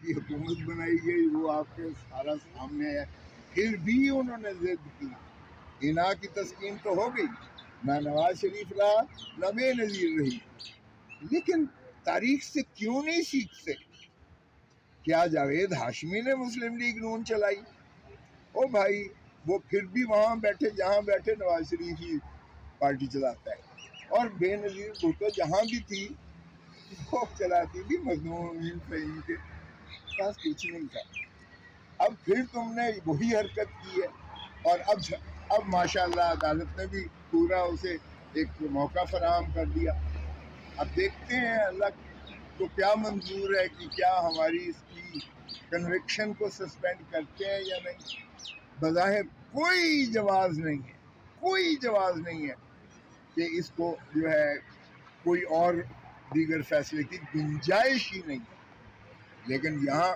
کی حکومت بنائی گئی وہ آپ کے سارا سامنے ہے. پھر بھی انہوں نے ضد کی. انا کی تسکین تو ہو گئی، نہ نواز شریف رہا نہ بے نظیر رہی. لیکن تاریخ سے کیوں نہیں سیکھتے؟ کیا جاوید ہاشمی نے مسلم لیگ نون چلائی؟ او بھائی وہ پھر بھی وہاں بیٹھے جہاں بیٹھے نواز شریف ہی پارٹی چلاتا ہے. اور بے نظیر بھٹو جہاں بھی تھی وہ چلاتی تھی، مظلوم فہیم کے پاس کچھ نہیں تھا. اب پھر تم نے وہی حرکت کی ہے، اور اب ماشاءاللہ عدالت نے بھی پورا اسے ایک موقع فراہم کر دیا. اب دیکھتے ہیں اللہ کو کیا منظور ہے کہ کیا ہماری اس کی کنوکشن کو سسپینڈ کرتے ہیں یا نہیں. بظاہر کوئی جواز نہیں ہے، کوئی جواز نہیں ہے کہ اس کو جو ہے کوئی اور دیگر فیصلے کی گنجائش ہی نہیں ہے. لیکن یہاں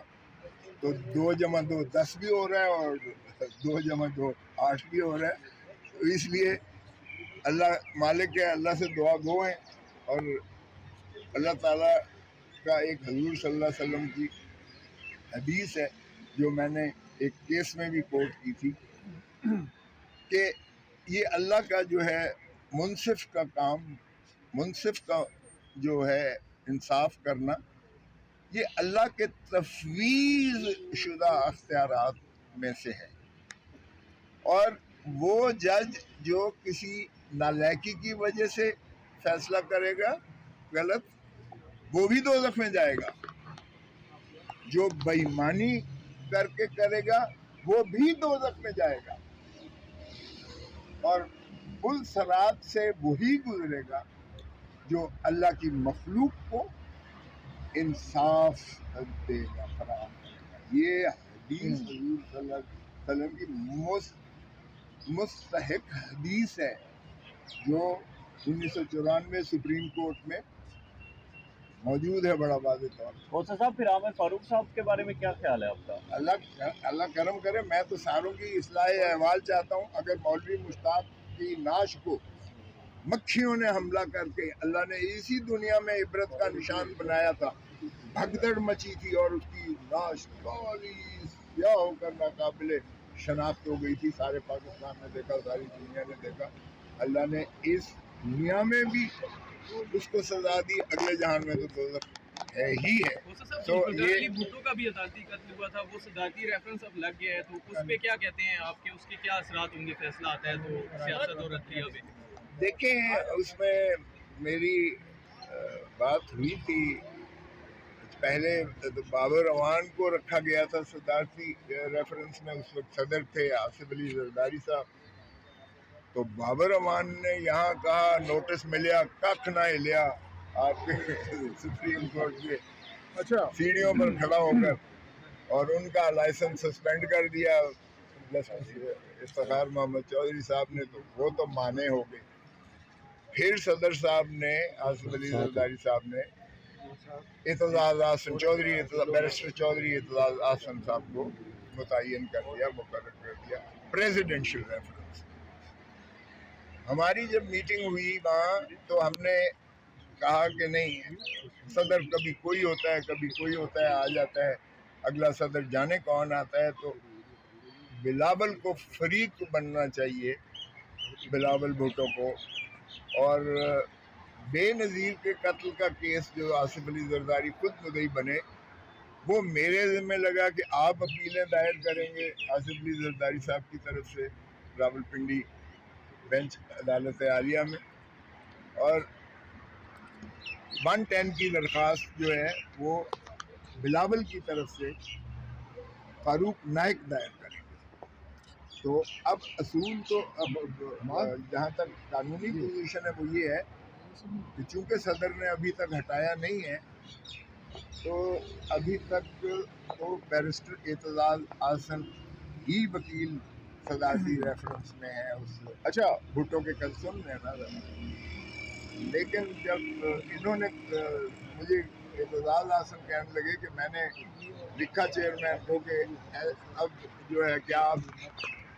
تو 2+2 10 بھی ہو رہا ہے اور 2+2 8 بھی ہو رہا ہے. تو اس لیے اللہ مالک ہے، اللہ سے دعا گو ہیں. اور اللہ تعالیٰ کا ایک حضور صلی اللہ علیہ وسلم کی حدیث ہے جو میں نے ایک کیس میں بھی کوٹ کی تھی کہ یہ اللہ کا جو ہے منصف کا کام، منصف کا جو ہے انصاف کرنا، یہ اللہ کے تفویض شدہ اختیارات میں سے ہے. اور وہ جج جو کسی نالائکی کی وجہ سے فیصلہ کرے گا غلط، وہ بھی دوزخ میں جائے گا. جو بے ایمانی کر کے کرے گا وہ بھی دوزخ میں جائے گا. اور پل صراط سے وہی گزرے گا جو اللہ کی مخلوق کو انصاف دے گا، فراہم کرے گا. یہ حدیث حضور صلی اللہ علیہ وسلم کی مستحق حدیث ہے جو 1994 سپریم کورٹ میں موجود ہے بڑا واضح طور پر. موسیٰ صاحب پھر عامر فاروق صاحب کے بارے میں کیا خیال ہے آپ کا؟ اللہ کرم کرے. میں تو ساروں کی اصلاح احوال چاہتا ہوں. اگر مولوی مشتاق کی نعش کو مکھیوں نے حملہ کر کے اللہ نے اسی دنیا میں عبرت کا نشان بنایا تھا، بھگدڑ مچی تھی اور اس کی نعش کالی سیاہ ہو کر ناقابل شناخت ہو گئی تھی. سارے پاکستان نے دیکھا، ساری دنیا نے دیکھا. اللہ نے اس دنیا میں بھی اس کو سزا دی، اگلے جہان میں تو دوزخ ہے ہی ہے. تو یہ بھٹو کا بھی عدالتی قتل ہوا تھا، وہ صدارتی ریفرنس اب لگ گیا ہے، تو اس پہ کیا کہتے ہیں آپ کے، اس کے کیا اثرات ہوں گے؟ فیصلہ آتا ہے تو سیاست اور عدلیہ پہ. دیکھیں اس میں میری بات ہوئی تھی پہلے، بابر اعوان کو رکھا گیا تھا صدارتی ریفرنس میں. اس وقت صدر تھے آصف علی زرداری صاحب. تو بابر اعوان نے یہاں کہا نوٹس ملیا کھ نہ لیا آپ کے سپریم کورٹ کے سیڑھیوں پر کھڑا ہو کر، اور ان کا لائسنس سسپینڈ کر دیا افتخار محمد چودھری صاحب نے. تو وہ تو مانے ہو گئے. پھر صدر صاحب نے، آصف علی زرداری صاحب نے اعتزاز احسن چودھری، بیرسٹر چودھری اعتزاز احسن صاحب کو متعین کر دیا، مقرر کر دیا پریزیڈنشل ریفرنس. ہماری جب میٹنگ ہوئی وہاں تو ہم نے کہا کہ نہیں، صدر کبھی کوئی ہوتا ہے کبھی کوئی ہوتا ہے، آ جاتا ہے. اگلا صدر جانے کون آتا ہے. تو بلاول کو فریق بننا چاہیے، بلاول بھٹو کو. اور بے نظیر کے قتل کا کیس جو آصف علی زرداری خود مدعی بنے، وہ میرے ذمہ لگا کہ آپ اپیلیں دائر کریں گے آصف علی زرداری صاحب کی طرف سے راولپنڈی بینچ عدالت عالیہ میں، اور 110 کی درخواست جو ہے وہ بلاول کی طرف سے فاروق نائک دائر کریں گے. تو اب اصول تو اب جہاں تک قانونی پوزیشن ہے وہ یہ ہے کہ چونکہ صدر نے ابھی تک ہٹایا نہیں ہے، تو ابھی تک تو بیرسٹر اعتزاز احسن ہی وکیل صدارتی ریفرنس میں ہے اس بھٹو کے کل سن لینا. لیکن جب انہوں نے مجھے اعتزاز احسن کہنے لگے کہ میں نے لکھا چیئرمین کو کہ اب جو ہے کیا آپ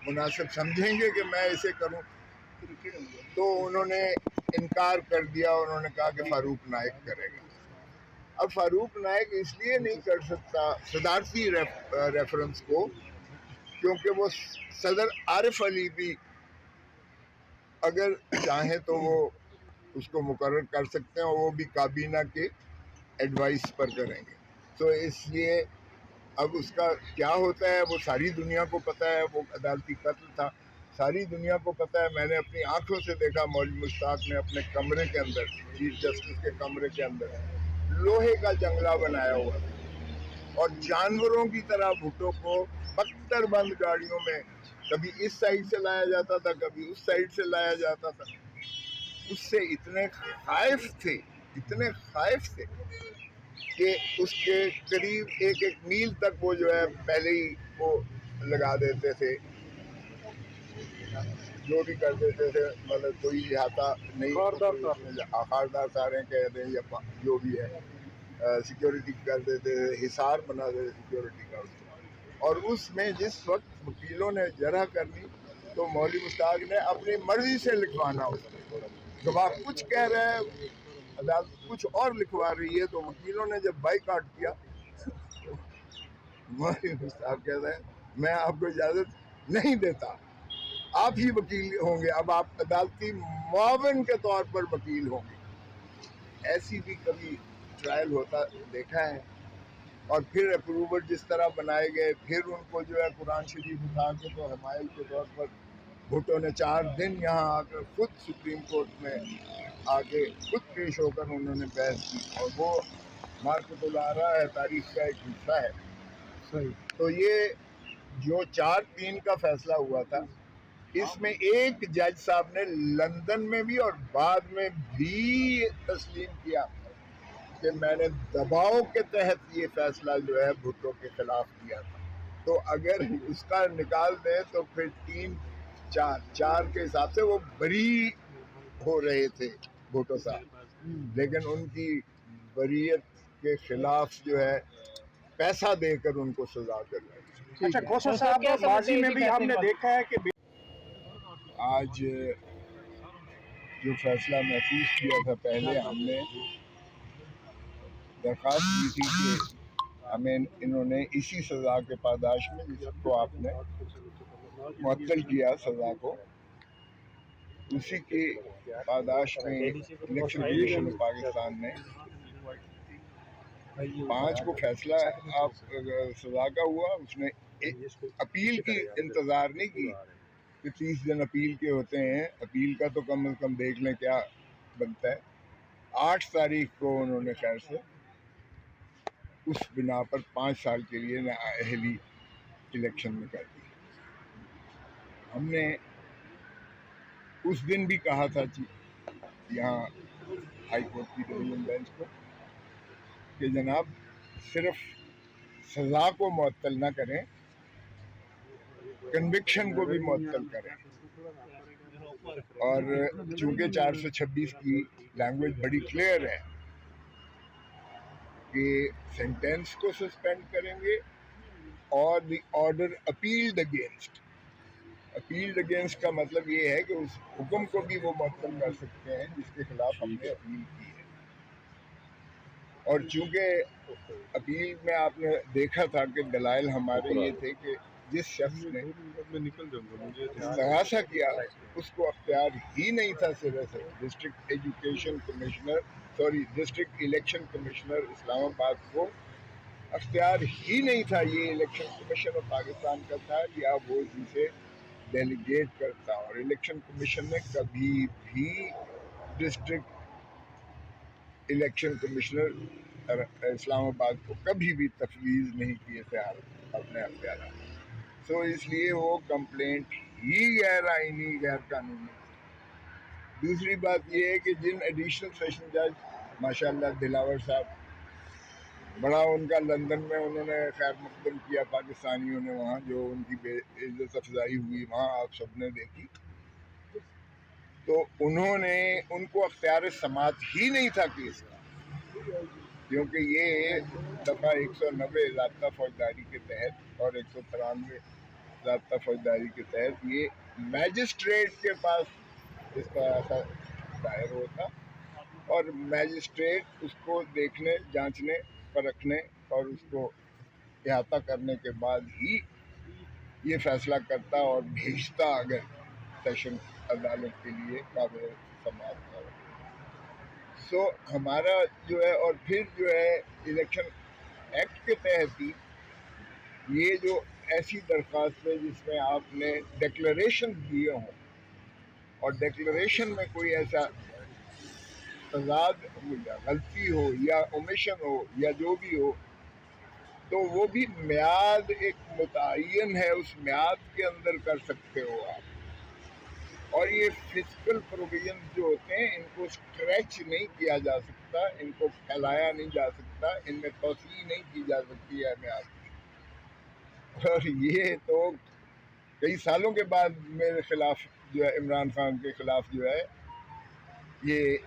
مناسب سمجھیں گے کہ میں اسے کروں، تو انہوں نے انکار کر دیا. انہوں نے کہا کہ فاروق نائک کرے گا. اب فاروق نائک اس لیے نہیں کر سکتا صدارتی ریفرنس کو کیونکہ وہ صدر عارف علی بھی اگر چاہیں تو وہ اس کو مقرر کر سکتے ہیں اور وہ بھی کابینہ کے ایڈوائس پر کریں گے. تو اس لیے اب اس کا کیا ہوتا ہے وہ ساری دنیا کو پتہ ہے. وہ عدالتی قتل تھا, ساری دنیا کو پتہ ہے. میں نے اپنی آنکھوں سے دیکھا مولوی مشتاق نے اپنے کمرے کے اندر, چیف جسٹس کے کمرے کے اندر لوہے کا جنگلہ بنایا ہوا تھا اور جانوروں کی طرح بھٹو کو بختر بند گاڑیوں میں کبھی اس سائڈ سے لایا جاتا تھا, کبھی اس سائڈ سے لایا جاتا تھا. اس سے اتنے خائف تھے کہ اس کے قریب ایک میل تک وہ جو ہے پہلے ہی وہ لگا دیتے تھے, جو بھی کر دیتے تھے. مطلب کوئی احاطہ نہیں, خاردار سارے کہہ دیں یا جو بھی ہے, سیکیورٹی کر دیتے تھے, حصار بنا دیتے سیکیورٹی کا. اور اس میں جس وقت وکیلوں نے جرح کرنی تو مولوی مشتاق نے اپنی مرضی سے لکھوانا, اس میں گواہ کچھ کہہ رہے ہیں, عدالت کچھ اور لکھوا رہی ہے. تو وکیلوں نے جب بائیکاٹ کیا تو مولوی مشتاق کہہ رہے ہیں میں آپ کو اجازت نہیں دیتا, آپ ہی وکیل ہوں گے, اب آپ عدالتی معاون کے طور پر وکیل ہوں گے. ایسی بھی کبھی ٹرائل ہوتا دیکھا ہے. اور پھر اپروور جس طرح بنائے گئے, پھر ان کو جو ہے قرآن شریف اٹھا کے تو حمایل کے طور پر بھٹو نے 4 دن یہاں آ کر خود سپریم کورٹ میں آ کے خود پیش ہو کر انہوں نے بحث کی, اور وہ مارکت الارا ہے, تاریخ کا ایک حصہ ہے. تو یہ جو 4-3 کا فیصلہ ہوا تھا, اس میں ایک جج صاحب نے لندن میں بھی اور بعد میں بھی تسلیم کیا کہ میں نے دباؤ کے تحت یہ فیصلہ جو ہے بھٹو کے خلاف کیا تھا. تو اگر اس کا نکال دیں تو پھر 3-4 کے حساب سے وہ بری ہو رہے تھے بھٹو صاحب, لیکن ان کی بریت کے خلاف جو ہے پیسہ دے کر ان کو سزا کر رہے تھے. اچھا کوثر صاحب, ماضی میں بھی ہم نے دیکھا ہے کہ آج جو فیصلہ محفوظ کیا تھا, پہلے ہم نے درخواست کی تھی کہ ہمیں انہوں نے اسی سزا کے پاداش میں جس کو آپ نے معطل کیا سزا کو, اسی کے پاداش میں الیکشن کمیشن پاکستان نے 5 کو فیصلہ آپ سزا کا ہوا. اس نے اپیل کی انتظار نہیں کی کہ 30 دن اپیل کے ہوتے ہیں, اپیل کا تو کم از کم دیکھ لیں کیا بنتا ہے. 8 تاریخ کو انہوں نے خیر سے اس بنا پر 5 سال کے لیے نااہلی الیکشن میں کر دی. ہم نے اس دن بھی کہا تھا یہاں ہائی کورٹ کی ڈویژن بینچ کو کہ جناب صرف سزا کو معطل نہ کریں, کنوکشن کو بھی معطل کریں. اور چونکہ 426 کی لینگویج بڑی کلیئر ہے کہ سینٹینس کو سسپینڈ کریں گے اور دی آرڈر اپیلڈ اگینسٹ کا مطلب یہ ہے کہ اس حکم کو بھی وہ معطل کر سکتے ہیں جس کے خلاف ہم نے اپیل کی ہے. اور چونکہ اپیل میں آپ نے دیکھا تھا کہ دلائل ہمارے یہ تھے کہ جس شخص نے استغاثہ کیا اس کو اختیار ہی نہیں تھا سرے سے. ڈسٹرکٹ الیکشن کمشنر اسلام آباد کو اختیار ہی نہیں تھا. یہ الیکشن کمیشن آف پاکستان کا تھا یا وہ جسے ڈیلیگیٹ کرتا, اور الیکشن کمیشن نے کبھی بھی ڈسٹرکٹ الیکشن کمشنر اسلام آباد کو کبھی بھی تفویض نہیں کیے تھے اپنے اختیارات. سو اس لیے وہ کمپلینٹ ہی غیر آئینی, غیر قانونی. دوسری بات یہ ہے کہ جن ایڈیشنل سیشن جج ماشاءاللہ دلاور صاحب, بڑا ان کا لندن میں انہوں نے خیر مقدم کیا پاکستانیوں نے, وہاں جو ان کی بے عزت افزائی ہوئی وہاں آپ سب نے دیکھی, تو انہوں نے ان کو اختیار سماعت ہی نہیں تھا کیس کا, کیونکہ یہ دفعہ 190 ضابطہ فوجداری کے تحت اور 193 ضابطہ فوجداری کے تحت یہ میجسٹریٹ کے پاس اس کا ایسا دائر ہوتا, اور میجسٹریٹ اس کو دیکھنے، جانچنے، پرکھنے اور اس کو احاطہ کرنے کے بعد ہی یہ فیصلہ کرتا اور بھیجتا اگر سیشن عدالت کے لیے قابل سماعت ہو. سو ہمارا جو ہے، اور پھر جو ہے الیکشن ایکٹ کے تحت ہی یہ جو ایسی درخواست ہے جس میں آپ نے ڈکلریشن دیے ہوں اور ڈکلریشن میں کوئی ایسا تضاد ہو یا غلطی ہو یا اومیشن ہو یا جو بھی ہو، تو وہ بھی میعاد ایک متعین ہے، اس میعاد کے اندر کر سکتے ہو آپ. اور یہ فزیکل پروویژن جو ہوتے ہیں ان کو اسٹریچ نہیں کیا جا سکتا، ان کو پھیلایا نہیں جا سکتا، ان میں توسیع نہیں کی جا سکتی ہے میعاد کی. اور یہ تو کئی سالوں کے بعد میرے خلاف جو ہے عمران خان کے خلاف جو ہے یہ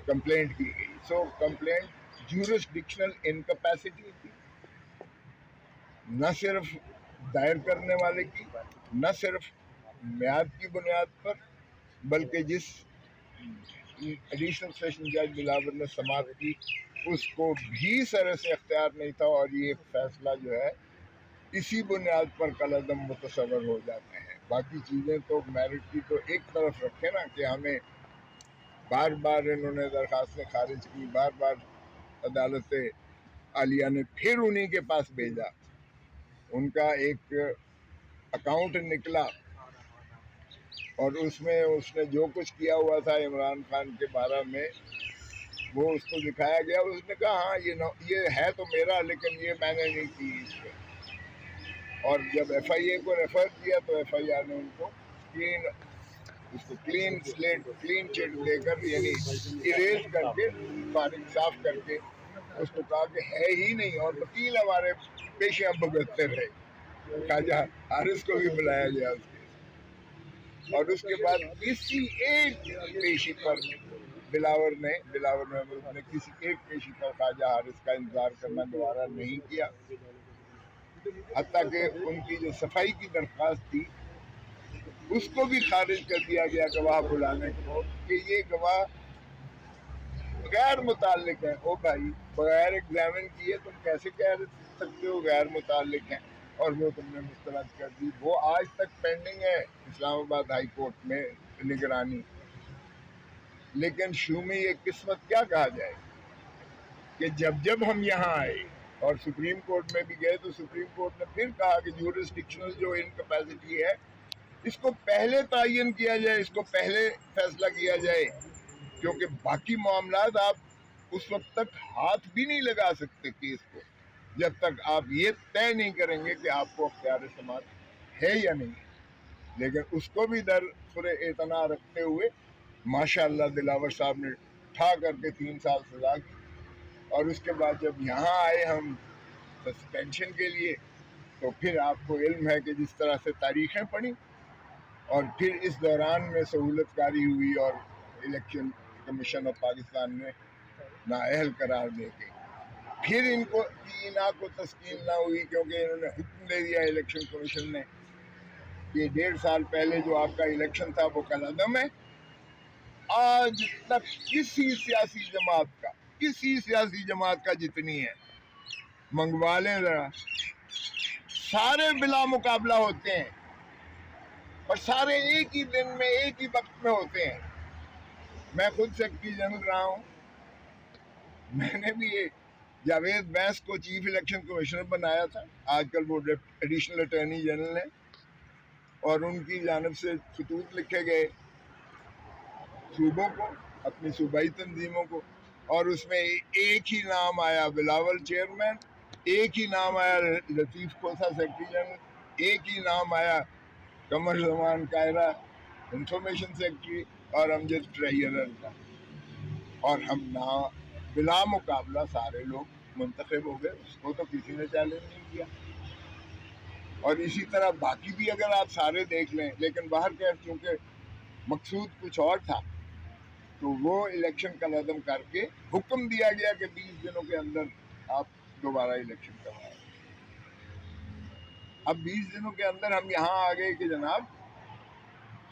کمپلینٹ کی گئی. سو کمپلینٹ جورسڈکشنل انکیپیسٹی تھی، نہ صرف دائر کرنے والے کی، نہ صرف میعاد کی بنیاد پر، بلکہ جس ایڈیشنل سیشن جج بلاور نے سماعت کی اس کو بھی سر سے اختیار نہیں تھا. اور یہ فیصلہ جو ہے اسی بنیاد پر کالعدم متصور ہو جاتے ہیں. باقی چیزیں تو میرٹ کی تو ایک طرف رکھے نا، کہ ہمیں بار بار انہوں نے درخواستیں خارج کی، بار بار عدالت عالیہ نے پھر انہی کے پاس بھیجا، ان کا ایک اکاؤنٹ نکلا اور اس میں اس نے جو کچھ کیا ہوا تھا عمران خان کے بارے میں وہ اس کو دکھایا گیا. اس نے کہا ہاں یہ ہے تو میرا، لیکن یہ میں نے نہیں کی اس پہ. اور جب ایف آئی اے کو ریفر کیا تو ایف آئی آر نے ان کو کلین سلیٹ، کلین چٹ دے کر، یعنی اریز کر کے، فارغ صاف کر کے اس کو کہا کہ ہے ہی نہیں. اور وکیل ہمارے پیشیاں بھگتتے رہے، خواجہ حارث کو بھی بلایا گیا اس کے. اور اس کے بعد کسی ایک پیشی پر بلاور محمود نے کسی ایک پیشی پر خواجہ حارث کا انتظار کرنا گوارا نہیں کیا، حتیٰ کہ ان کی جو صفائی کی درخواست تھی اس کو بھی خارج کر دیا گیا گواہ بلانے کو، کہ یہ گواہ غیر متعلق ہیں. او بھائی، بغیر ایگزامن کیے تم کیسے کہہ سکتے ہو غیر متعلق ہیں؟ اور وہ تم نے مسترد کر دی. وہ آج تک پینڈنگ ہے اسلام آباد ہائی کورٹ میں نگرانی. لیکن شومی یہ قسمت کیا کہا جائے کہ جب ہم یہاں آئے اور سپریم کورٹ میں بھی گئے تو سپریم کورٹ نے پھر کہا کہ جورسڈکشنل جو انکیپیسٹی ہے اس کو پہلے تعین کیا جائے، اس کو پہلے فیصلہ کیا جائے، کیونکہ باقی معاملات آپ اس وقت تک ہاتھ بھی نہیں لگا سکتے کیس کو جب تک آپ یہ طے نہیں کریں گے کہ آپ کو اختیار سماعت ہے یا نہیں. لیکن اس کو بھی در خور اعتنا رکھتے ہوئے ماشاءاللہ دلاور صاحب نے ٹھا کر کے 3 سال سزا کی. اور اس کے بعد جب یہاں آئے ہم سسپینشن کے لیے تو پھر آپ کو علم ہے کہ جس طرح سے تاریخیں پڑھی اور پھر اس دوران میں سہولت کاری ہوئی اور الیکشن کمیشن آف پاکستان نے نااہل قرار دے کے پھر ان کو تسکین نہ ہوئی، کیونکہ انہوں نے حکم دے دیا الیکشن کمیشن نے کہ 1.5 سال پہلے جو آپ کا الیکشن تھا وہ کالعدم ہے. آج تک کسی سیاسی جماعت کا جتنی ہے منگوا لیں ذرا، سارے بلا مقابلہ ہوتے ہیں اور سارے ایک ہی دن میں ایک ہی وقت میں ہوتے ہیں. میں خود سیکرٹری جنرل رہا ہوں، میں نے بھی جاوید بینس کو چیف الیکشن کمشنر بنایا تھا، آج کل وہ ایڈیشنل اٹارنی جنرل ہیں، اور ان کی جانب سے خطوط لکھے گئے صوبوں کو، اپنی صوبائی تنظیموں کو، اور اس میں ایک ہی نام آیا بلاول چیئرمین، ایک ہی نام آیا لطیف کھوسہ سیکرٹری جنرل، ایک ہی نام آیا قمر زمان قاہرہ انفارمیشن سیکرٹری اور امجد ٹریجرر کا. اور ہم بلا مقابلہ سارے لوگ منتخب ہو گئے، اس کو تو کسی نے چیلنج نہیں کیا. اور اسی طرح باقی بھی اگر آپ سارے دیکھ لیں، لیکن باہر کے چونکہ مقصود کچھ اور تھا تو وہ الیکشن کا نظم کر کے حکم دیا گیا کہ 20 دنوں کے اندر آپ دوبارہ الیکشن کروائیں. اب 20 دنوں کے اندر ہم یہاں آ گئے کہ جناب